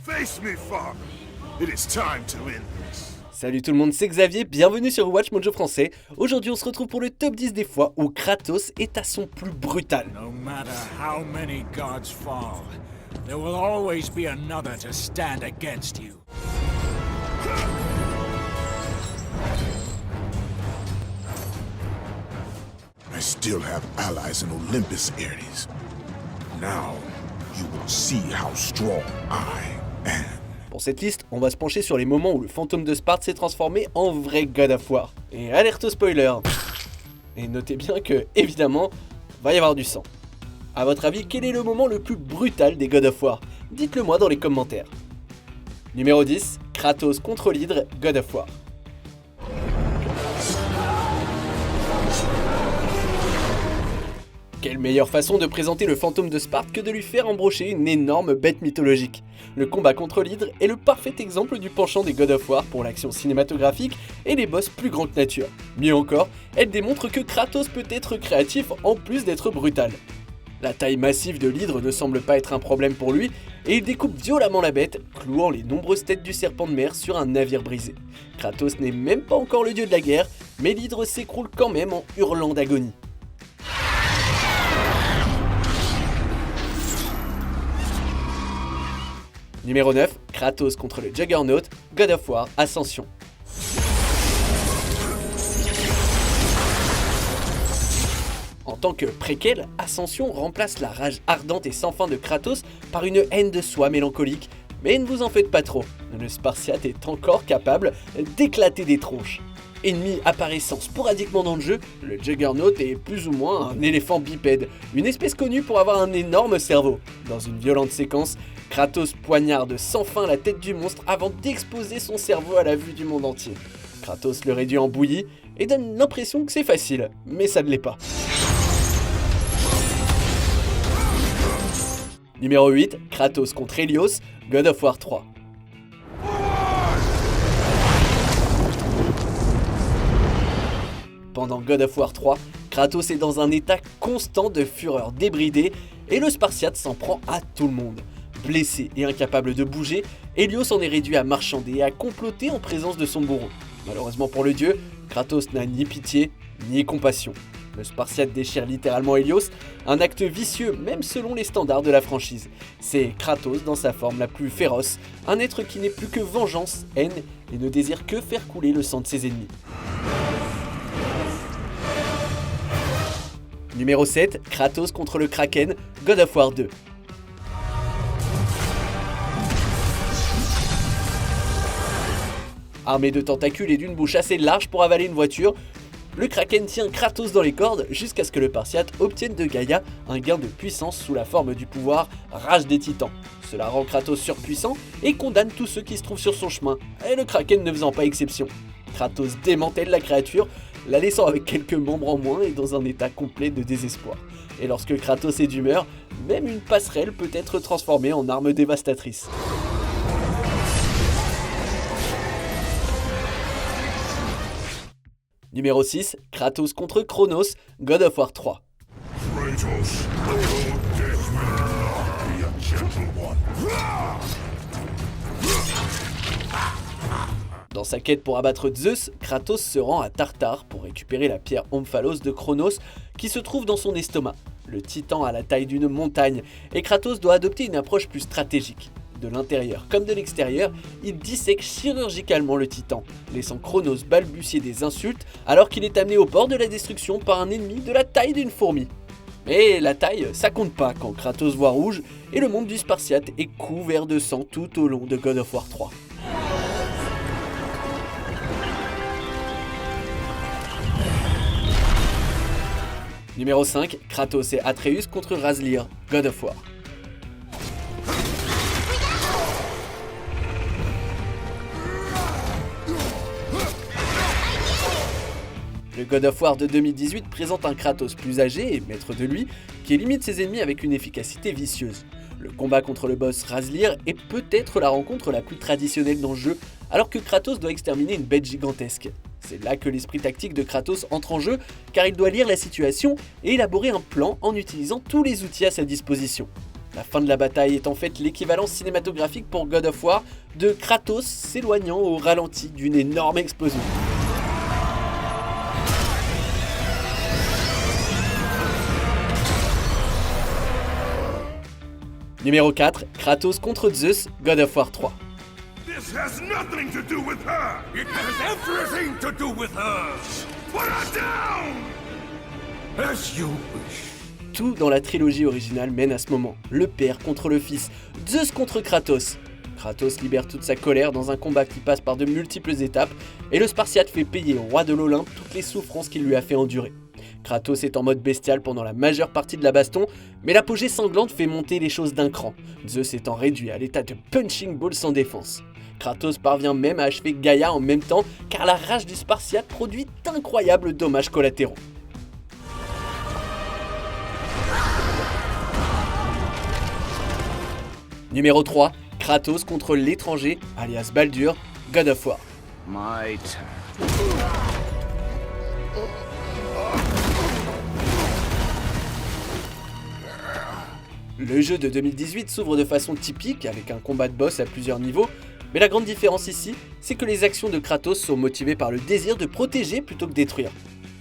Face me, father. It is time to end this. Salut tout le monde, c'est Xavier, bienvenue sur Watch Mojo français. Aujourd'hui on se retrouve pour le top 10 des fois où Kratos est à son plus brutal. No matter how many gods fall, there will always be another to stand against you. I still have allies in Olympus, Ares. Now, you will see how strong I am. Pour cette liste, on va se pencher sur les moments où le fantôme de Sparte s'est transformé en vrai God of War. Et alerte au spoiler. Et notez bien que, évidemment, va y avoir du sang. A votre avis, quel est le moment le plus brutal des God of War? Dites-le moi dans les commentaires. Numéro 10, Kratos contre l'Hydre, God of War. Quelle meilleure façon de présenter le fantôme de Sparte que de lui faire embrocher une énorme bête mythologique. Le combat contre l'Hydre est le parfait exemple du penchant des God of War pour l'action cinématographique et les boss plus grands que nature. Mieux encore, elle démontre que Kratos peut être créatif en plus d'être brutal. La taille massive de l'Hydre ne semble pas être un problème pour lui et il découpe violemment la bête, clouant les nombreuses têtes du serpent de mer sur un navire brisé. Kratos n'est même pas encore le dieu de la guerre, mais l'Hydre s'écroule quand même en hurlant d'agonie. Numéro 9, Kratos contre le Juggernaut, God of War, Ascension. En tant que préquel, Ascension remplace la rage ardente et sans fin de Kratos par une haine de soi mélancolique, mais ne vous en faites pas trop, le Spartiate est encore capable d'éclater des tronches. Ennemi apparaissant sporadiquement dans le jeu, le Juggernaut est plus ou moins un éléphant bipède, une espèce connue pour avoir un énorme cerveau. Dans une violente séquence, Kratos poignarde sans fin la tête du monstre avant d'exposer son cerveau à la vue du monde entier. Kratos le réduit en bouillie et donne l'impression que c'est facile, mais ça ne l'est pas. Numéro 8, Kratos contre Helios, God of War 3. Pendant God of War 3, Kratos est dans un état constant de fureur débridée et le Spartiate s'en prend à tout le monde. Blessé et incapable de bouger, Helios en est réduit à marchander et à comploter en présence de son bourreau. Malheureusement pour le dieu, Kratos n'a ni pitié ni compassion. Le Spartiate déchire littéralement Helios, un acte vicieux même selon les standards de la franchise. C'est Kratos dans sa forme la plus féroce, un être qui n'est plus que vengeance, haine et ne désire que faire couler le sang de ses ennemis. Numéro 7, Kratos contre le Kraken, God of War 2. Armé de tentacules et d'une bouche assez large pour avaler une voiture, le Kraken tient Kratos dans les cordes jusqu'à ce que le Spartiate obtienne de Gaïa un gain de puissance sous la forme du pouvoir Rage des Titans. Cela rend Kratos surpuissant et condamne tous ceux qui se trouvent sur son chemin, et le Kraken ne faisant pas exception. Kratos démantèle la créature, la laissant avec quelques membres en moins et dans un état complet de désespoir. Et lorsque Kratos est d'humeur, même une passerelle peut être transformée en arme dévastatrice. Numéro 6, Kratos contre Chronos, God of War 3. Kratos, your death will not be a gentle one. Dans sa quête pour abattre Zeus, Kratos se rend à Tartare pour récupérer la pierre Omphalos de Chronos qui se trouve dans son estomac. Le titan a la taille d'une montagne et Kratos doit adopter une approche plus stratégique. De l'intérieur comme de l'extérieur, il dissèque chirurgicalement le titan, laissant Chronos balbutier des insultes alors qu'il est amené au bord de la destruction par un ennemi de la taille d'une fourmi. Mais la taille, ça compte pas quand Kratos voit rouge et le monde du Spartiate est couvert de sang tout au long de God of War 3. Numéro 5, Kratos et Atreus contre Hræzlyr, God of War. Le God of War de 2018 présente un Kratos plus âgé et maître de lui, qui élimine ses ennemis avec une efficacité vicieuse. Le combat contre le boss Hræzlyr est peut-être la rencontre la plus traditionnelle dans le jeu, alors que Kratos doit exterminer une bête gigantesque. C'est là que l'esprit tactique de Kratos entre en jeu, car il doit lire la situation et élaborer un plan en utilisant tous les outils à sa disposition. La fin de la bataille est en fait l'équivalent cinématographique pour God of War de Kratos s'éloignant au ralenti d'une énorme explosion. Numéro 4, Kratos contre Zeus, God of War 3. This has nothing to do with her! It has everything to do with her! Put her down! As you wish. Tout dans la trilogie originale mène à ce moment. Le père contre le fils, Zeus contre Kratos. Kratos libère toute sa colère dans un combat qui passe par de multiples étapes, et le Spartiate fait payer au roi de l'Olympe toutes les souffrances qu'il lui a fait endurer. Kratos est en mode bestial pendant la majeure partie de la baston, mais l'apogée sanglante fait monter les choses d'un cran, Zeus étant réduit à l'état de punching ball sans défense. Kratos parvient même à achever Gaïa en même temps, car la rage du Spartiate produit d'incroyables dommages collatéraux. Numéro 3, Kratos contre l'étranger, alias Baldur, God of War. My turn. Le jeu de 2018 s'ouvre de façon typique, avec un combat de boss à plusieurs niveaux, mais la grande différence ici, c'est que les actions de Kratos sont motivées par le désir de protéger plutôt que détruire.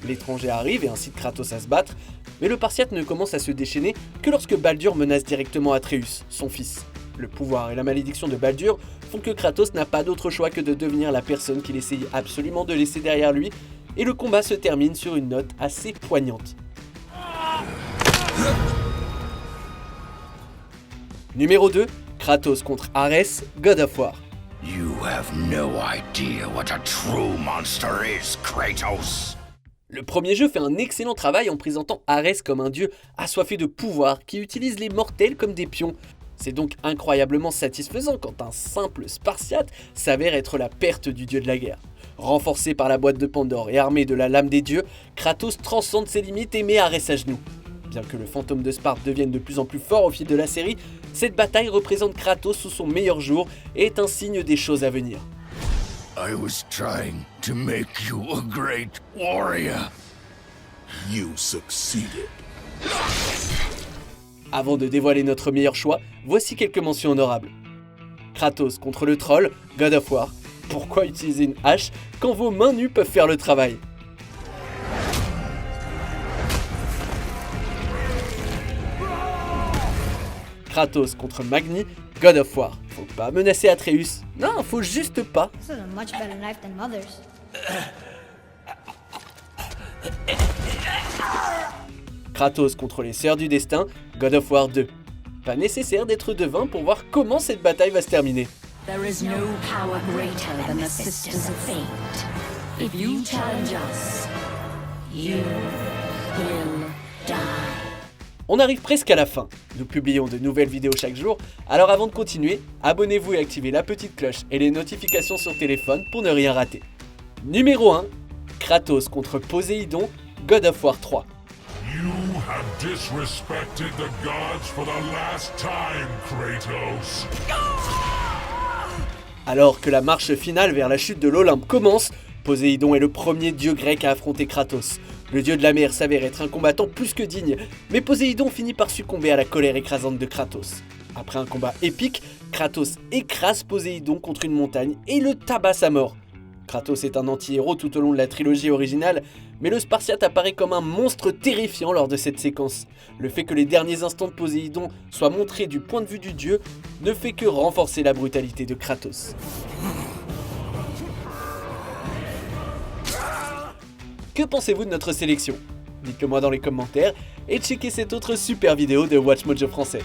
L'étranger arrive et incite Kratos à se battre, mais le Spartiate ne commence à se déchaîner que lorsque Baldur menace directement Atreus, son fils. Le pouvoir et la malédiction de Baldur font que Kratos n'a pas d'autre choix que de devenir la personne qu'il essayait absolument de laisser derrière lui, et le combat se termine sur une note assez poignante. Numéro 2, Kratos contre Hṛzlyr, God of War. You have no idea what a true monster is, Kratos. Le premier jeu fait un excellent travail en présentant Hṛzlyr comme un dieu assoiffé de pouvoir qui utilise les mortels comme des pions. C'est donc incroyablement satisfaisant quand un simple Spartiate s'avère être la perte du dieu de la guerre. Renforcé par la boîte de Pandore et armé de la lame des dieux, Kratos transcende ses limites et met Hṛzlyr à genoux. Bien que le fantôme de Sparte devienne de plus en plus fort au fil de la série, cette bataille représente Kratos sous son meilleur jour et est un signe des choses à venir. I was trying to make you a great warrior. You succeeded. Avant de dévoiler notre meilleur choix, voici quelques mentions honorables. Kratos contre le troll, God of War. Pourquoi utiliser une hache quand vos mains nues peuvent faire le travail ? Kratos contre Magni, God of War. Faut pas menacer Atreus. Non, faut juste pas. This is a much better knife than mother's. Kratos contre les Sœurs du Destin, God of War 2. Pas nécessaire d'être devin pour voir comment cette bataille va se terminer. There is no power greater than the Sisters of Fate. If you challenge us, you will die. On arrive presque à la fin. Nous publions de nouvelles vidéos chaque jour, alors avant de continuer, abonnez-vous et activez la petite cloche et les notifications sur téléphone pour ne rien rater. Numéro 1, Kratos contre Poséidon, God of War 3. You have disrespected the gods for the last time, Kratos. Alors que la marche finale vers la chute de l'Olympe commence, Poséidon est le premier dieu grec à affronter Kratos. Le dieu de la mer s'avère être un combattant plus que digne, mais Poséidon finit par succomber à la colère écrasante de Kratos. Après un combat épique, Kratos écrase Poséidon contre une montagne et le tabasse à mort. Kratos est un anti-héros tout au long de la trilogie originale, mais le Spartiate apparaît comme un monstre terrifiant lors de cette séquence. Le fait que les derniers instants de Poséidon soient montrés du point de vue du dieu ne fait que renforcer la brutalité de Kratos. Que pensez-vous de notre sélection ? Dites-le moi dans les commentaires et checkez cette autre super vidéo de Watch Mojo français.